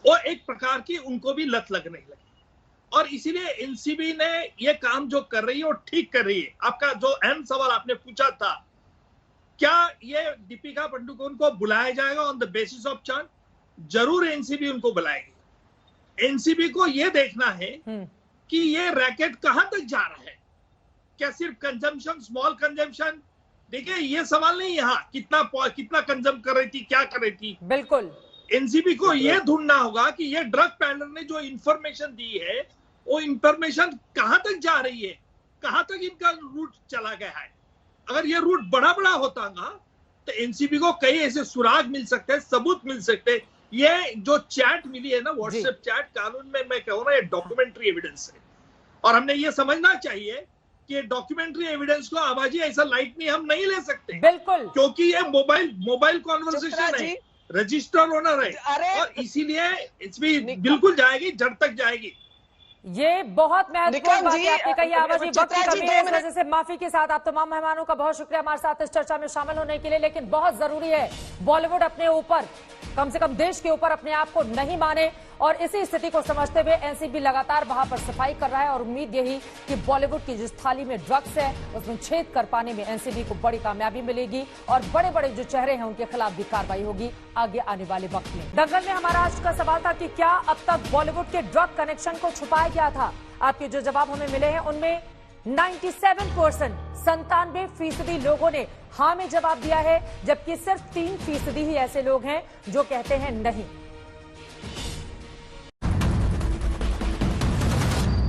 वो एक प्रकार की उनको भी लत लगने लगी। और इसीलिए एनसीबी ने ये काम जो कर रही है वो ठीक कर रही है। आपका जो अहम सवाल आपने पूछा था, क्या ये दीपिका पादुकोण को बुलाया जाएगा on the basis of charge? जरूर एनसीबी उनको बुलाएगी। एनसीबी को ये देखना है कि ये रैकेट कहां तक जा रहा है। क्या सिर्फ कंजम्पशन, स्मॉल कंजम्पशन? देखिए, ये सवाल नहीं यहाँ कितना कंजम कर रही थी, क्या कर रही थी। बिल्कुल एनसीबी को ये ढूंढना होगा कि ये ड्रग पैडलर ने जो इंफॉर्मेशन दी है, वो इंफॉर्मेशन कहां तक जा रही है, कहां तक इनका रूट चला गया है। अगर ये रूट बड़ा होता ना तो एनसीबी को कई ऐसे सुराग मिल सकते हैं, सबूत मिल सकते हैं। ये जो चैट मिली है ना, व्हाट्सएप चैट, कानून में मैं कहूँ ना, ये डॉक्यूमेंट्री एविडेंस है। और हमने ये समझना चाहिए कि डॉक्यूमेंट्री एविडेंस को आवाजी ऐसा लाइट हम नहीं ले सकते, बिल्कुल, क्योंकि ये मोबाइल कॉन्वर्सेशन है, रजिस्टर होना है, और इसीलिए इसमें बिल्कुल जाएगी, जड़ तक जाएगी। ये बहुत महत्वपूर्ण बात है आपने कही आवाज वक्त की कमी है, इस वजह से माफी के साथ आप तमाम मेहमानों का बहुत शुक्रिया हमारे साथ इस चर्चा में शामिल होने के लिए। लेकिन बहुत जरूरी है बॉलीवुड अपने ऊपर, कम से कम देश के ऊपर अपने आप को नहीं माने, और इसी स्थिति को समझते हुए एनसीबी लगातार वहां पर सफाई कर रहा है। और उम्मीद यही कि बॉलीवुड की जिस थाली में ड्रग्स है उसमें छेद कर पाने में एनसीबी को बड़ी कामयाबी मिलेगी और बड़े बड़े जो चेहरे हैं उनके खिलाफ भी कार्रवाई होगी आगे आने वाले वक्त में। दंगल में हमारा आज का सवाल था कि क्या अब तक बॉलीवुड के ड्रग कनेक्शन को छुपाया गया था? आपके जो जवाब हमें मिले हैं उनमें 97%, 97% लोगों ने हाँ में जवाब दिया है, जबकि सिर्फ 3% ही ऐसे लोग हैं जो कहते हैं नहीं।